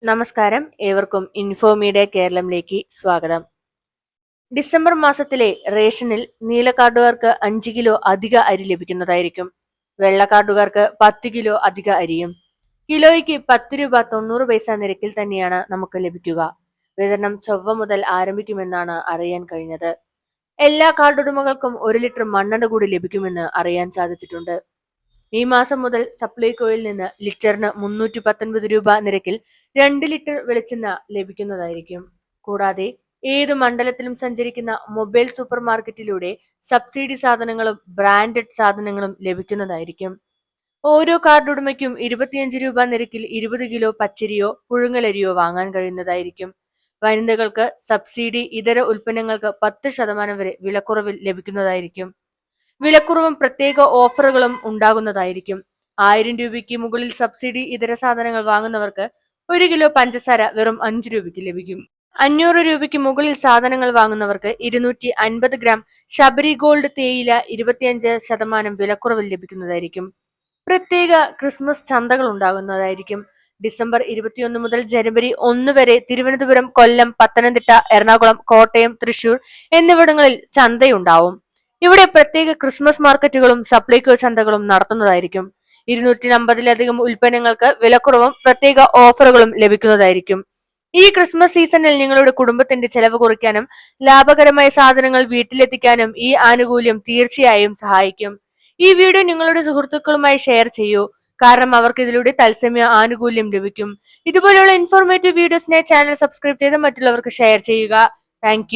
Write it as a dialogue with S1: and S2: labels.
S1: നമസ്കാരം, ഏവർക്കും ഇൻഫോമീഡിയ കേരളത്തിലേക്ക് സ്വാഗതം. ഡിസംബർ മാസത്തിലെ റേഷനിൽ നീല കാർഡുകാർക്ക് 5 കിലോ അധിക അരി ലഭിക്കുന്നതായിരിക്കും. വെള്ള കാർഡുകാർക്ക് 10 കിലോ അധിക അരിയും. കിലോയ്ക്ക് 10 രൂപ 90 പൈസ നിരക്കിൽ തന്നെയാണ് നമുക്ക് ലഭിക്കുക. വിതരണം ചൊവ്വ മുതൽ ആരംഭിക്കുമെന്നാണ് അറിയാൻ കഴിഞ്ഞത്. എല്ലാ കാർഡുടമകൾക്കും 1 ലിറ്റർ മണ്ണെണ്ണ കൂടി ലഭിക്കുമെന്ന് അറിയാൻ സാധിച്ചിട്ടുണ്ട്. ഈ മാസം മുതൽ സപ്ലൈകോയിൽ നിന്ന് ലിറ്ററിന് 319 രൂപ നിരക്കിൽ 2 ലിറ്റർ വെളിച്ചെണ്ണ ലഭിക്കുന്നതായിരിക്കും. കൂടാതെ ഏത് മണ്ഡലത്തിലും സഞ്ചരിക്കുന്ന മൊബൈൽ സൂപ്പർ മാർക്കറ്റിലൂടെ സബ്സിഡി സാധനങ്ങളും ബ്രാൻഡഡ് സാധനങ്ങളും ലഭിക്കുന്നതായിരിക്കും. ഓരോ കാർഡ് ഉടമയ്ക്കും 25 രൂപ നിരക്കിൽ 20 കിലോ പച്ചരിയോ പുഴുങ്ങലരിയോ വാങ്ങാൻ കഴിയുന്നതായിരിക്കും. വനിതകൾക്ക് സബ്സിഡി ഇതര ഉൽപ്പന്നങ്ങൾക്ക് 10% വരെ വിലക്കുറവിൽ ലഭിക്കുന്നതായിരിക്കും. വിലക്കുറവും പ്രത്യേക ഓഫറുകളും ഉണ്ടാകുന്നതായിരിക്കും. 1000 രൂപയ്ക്ക് മുകളിൽ സബ്സിഡി ഇതര സാധനങ്ങൾ വാങ്ങുന്നവർക്ക് 1 കിലോ പഞ്ചസാര വെറും 5 രൂപയ്ക്ക് ലഭിക്കും. 500 രൂപയ്ക്ക് മുകളിൽ സാധനങ്ങൾ വാങ്ങുന്നവർക്ക് 250 ഗ്രാം ശബരി ഗോൾഡ് തേയില 25% വിലക്കുറവിൽ ലഭിക്കുന്നതായിരിക്കും. പ്രത്യേക ക്രിസ്മസ് ചന്തകൾ ഉണ്ടാകുന്നതായിരിക്കും. ഡിസംബർ 21 മുതൽ ജനുവരി 1 വരെ തിരുവനന്തപുരം, കൊല്ലം, പത്തനംതിട്ട, എറണാകുളം, കോട്ടയം, തൃശൂർ എന്നിവിടങ്ങളിൽ ചന്തയുണ്ടാവും. ഇവിടെ പ്രത്യേക ക്രിസ്മസ് മാർക്കറ്റുകളും സപ്ലൈകോ ചന്തകളും നടത്തുന്നതായിരിക്കും. 250-ലധികം ഉൽപ്പന്നങ്ങൾക്ക് വിലക്കുറവും പ്രത്യേക ഓഫറുകളും ലഭിക്കുന്നതായിരിക്കും. ഈ ക്രിസ്മസ് സീസണിൽ നിങ്ങളുടെ കുടുംബത്തിന്റെ ചെലവ് കുറയ്ക്കാനും ലാഭകരമായ സാധനങ്ങൾ വീട്ടിലെത്തിക്കാനും ഈ ആനുകൂല്യം തീർച്ചയായും സഹായിക്കും. ഈ വീഡിയോ നിങ്ങളുടെ സുഹൃത്തുക്കളുമായി ഷെയർ ചെയ്യൂ, കാരണം അവർക്ക് ഇതിലൂടെ തത്സമയ ആനുകൂല്യം ലഭിക്കും. ഇതുപോലെയുള്ള ഇൻഫോർമേറ്റീവ് വീഡിയോസിനെ ചാനൽ സബ്സ്ക്രൈബ് ചെയ്ത് മറ്റുള്ളവർക്ക് ഷെയർ ചെയ്യുക. താങ്ക്